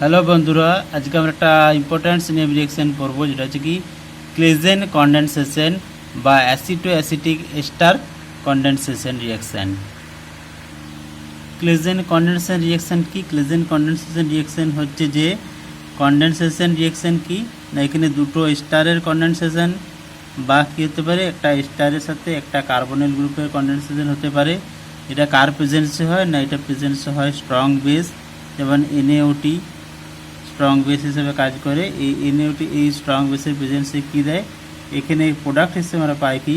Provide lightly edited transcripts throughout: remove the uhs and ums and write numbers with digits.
Hello বন্ধুরা, আজকে আমরা একটা ইম্পর্ট্যান্ট সিনেম রিয়েকশন পড়বো, যেটা হচ্ছে কি ক্লেজেন কন্ডেনসেশন বা acid to acetic ester condensation reaction. Claisen condensation reaction কি? ক্লেজেন কন্ডেনসেশন রিয়েকশন হচ্ছে যে কন্ডেনসেশন রিয়েকশন কি না, এখানে দুটো স্টারের কন্ডেনসেশন বা কী হতে পারে, একটা স্টারের সাথে একটা কার্বনিল গ্রুপের কন্ডেনসেশন হতে পারে। এটা কার প্রেজেন্সে হয় না, এটা প্রেজেন্সে হয় স্ট্রং বেস, যেমন NaOT স্ট্রং বেস হিসেবে কাজ করে। এই NaOT এই স্ট্রং বেসের প্রেজেন্সে কী দেয়, এখানে প্রোডাক্ট হিসেবে আমরা পাই কি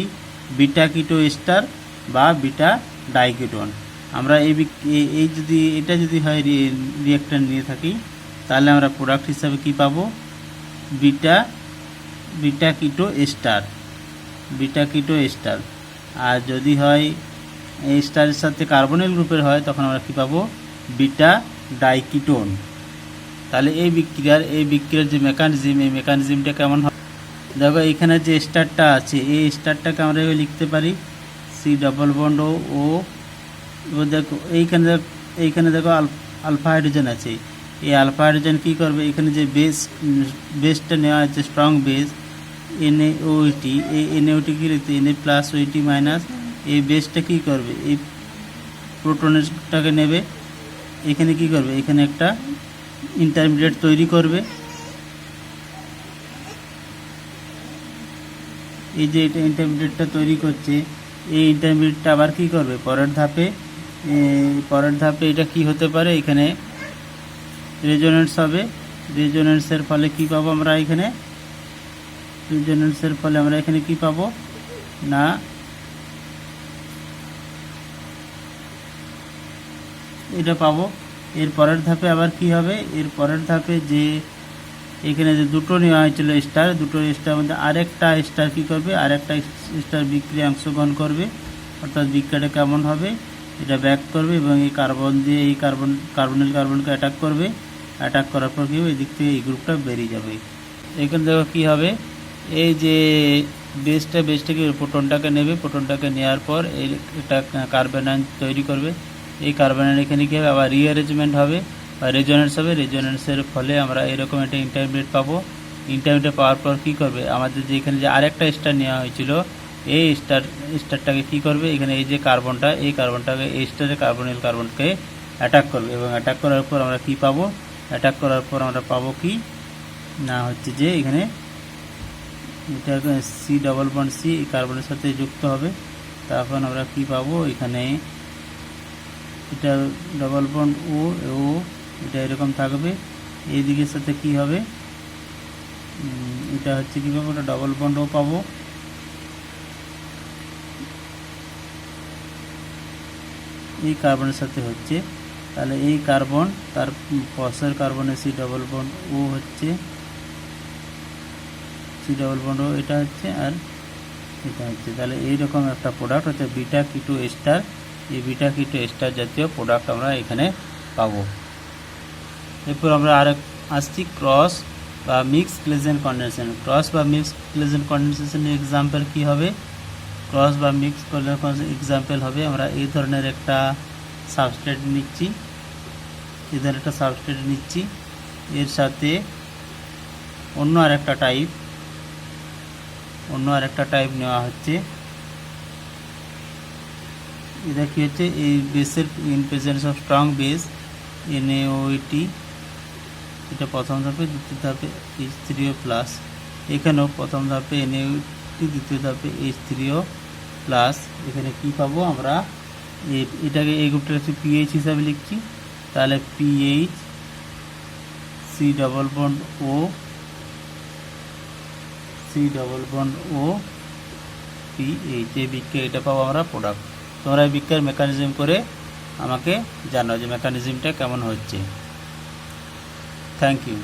বিটা কিটো এস্টার বা বিটা ডাইকিটোন। আমরা এই যদি এটা যদি হয় রিঅ্যাক্টর নিয়ে থাকি, তাহলে আমরা প্রোডাক্ট হিসাবে কি পাবো, বিটা কিটো এস্টার। আর যদি হয় এই স্টারের সাথে কার্বনিল গ্রুপের হয়, তখন আমরা কি পাবো, বিটা ডাইকিটোন। তাহলে এই বিক্রিয়ার যে মেকানিজম, এই মেকানিজমটা কেমন হয় দেখো। এইখানে যে স্টারটা আছে, এই স্টারটাকে আমরা লিখতে পারি C++O। এবার দেখো এইখানে দেখো আলফা হাইড্রোজেন আছে। এই আলফা হাইড্রোজেন কী করবে, এখানে যে বেসটা নেওয়া আছে স্ট্রং বেস NaOT, এই NaOT কী লিখতে Na+OT-, এই বেসটা কী করবে, এই প্রোটনটাকে নেবে, এখানে কি করবে, এখানে একটা ইন্টারমিডিয়েট তৈরি করবে। এই যে এটা ইন্টারমিডিয়েটটা তৈরি করছে, এই ইন্টারমিডিয়েটটা আবার কি করবে, পরের ধাপে এটা কি হতে পারে, এখানে রেজোনেন্স হবে। রেজোনেন্সের ফলে কি পাবো আমরা এখানে, কি পাবো না, এটা পাবো। এর পরের ধাপে আবার কি হবে, এর পরের ধাপে যে এখানে যে দুটো নেওয়া হয়েছিল স্টার, দুটো স্টার মধ্যে আরেকটা স্টার কী করবে, আরেকটা স্টার বিক্রিয়া অংশগ্রহণ করবে। অর্থাৎ বিক্রিয়াটা কেমন হবে, এটা ব্যাক করবে এবং এই কার্বন দিয়ে এই কার্বনকে অ্যাটাক করবে। অ্যাটাক করার পর কী হবে, এই দিক থেকে এই গ্রুপটা বেরিয়ে যাবে। এখানে দেখো কী হবে, এই যে বেসটাকে প্রোটনটাকে নেবে, প্রোটনটাকে নেওয়ার পর এটা কার্বন আয়ন তৈরি করবে। এই কার্বন আয়ন এখানে কী হবে, আবার রিঅ্যারেঞ্জমেন্ট হবে বা রেজোনেন্স হবে। রেজোনেন্সের ফলে আমরা এরকম একটা ইন্টারমিডিয়েট পাবো। ইন্টারমিডিয়েট পাওয়ার পর কী করবে, আমাদের যে এখানে যে আরেকটা স্টার নেওয়া হয়েছিল, এই স্টারটাকে কী করবে, এখানে এই যে কার্বনটা, এই কার্বনটাকে এই স্টারের কার্বনকে অ্যাটাক করবে এবং অ্যাটাক করার পর আমরা কী পাবো, আমরা পাবো কি না, হচ্ছে যে এখানে এটা C++C এই কার্বনের সাথে যুক্ত হবে। তারপর আমরা কি পাবো, এখানে এটা ডবল বন্ড ও এটা এরকম থাকবে। এই দিকের সাথে কি হবে, এটা হচ্ছে কি পাবো, এটা ডবল বন্ড ও পাবো। এই কার্বনের সাথে হচ্ছে, তাহলে এই কার্বন তার পাশের কার্বনের C++O হচ্ছে, C++O এটা হচ্ছে, আর এটা হচ্ছে। তাহলে এইরকম একটা প্রোডাক্ট হচ্ছে বিটা কিটো এস্টার। এই বিটা কিটো এস্টার জাতীয় প্রোডাক্ট আমরা এখানে পাবো। এরপর আমরা আসছি ক্রস বা মিক্স ক্লেজেন কন্ডেনসেশন। ক্রস বা মিক্স ক্লেজেন কন্ডেনসেশনের এক্সাম্পল কি হবে, ক্রস বা মিক্স কন্ডেনসেশন এক্সাম্পল হবে, আমরা এই ধরনের একটা সাবস্ট্রেট নিচ্ছি, এর সাথে অন্য আরেকটা টাইপ নেওয়া হচ্ছে। এটা কি হচ্ছে, এই বেসের in presence of strong base NaOT, এটা প্রথম ধাপে, দ্বিতীয় ধাপে H3O+, এখানেও প্রথম ধাপে NaOT, দ্বিতীয় ধাপে H3O+। এখানে কি পাবো আমরা, এটাকে এই গ্রুপটা হচ্ছে PH হিসাবে লিখছি। তাহলে PH C++O PH, এই বিক্রিয়া এটা পাবো আমরা প্রোডাক্ট। তোমরা এই বিক্রিয়ার মেকানিজম করে আমাকে জানাও যে মেকানিজমটা কেমন হচ্ছে। Thank you.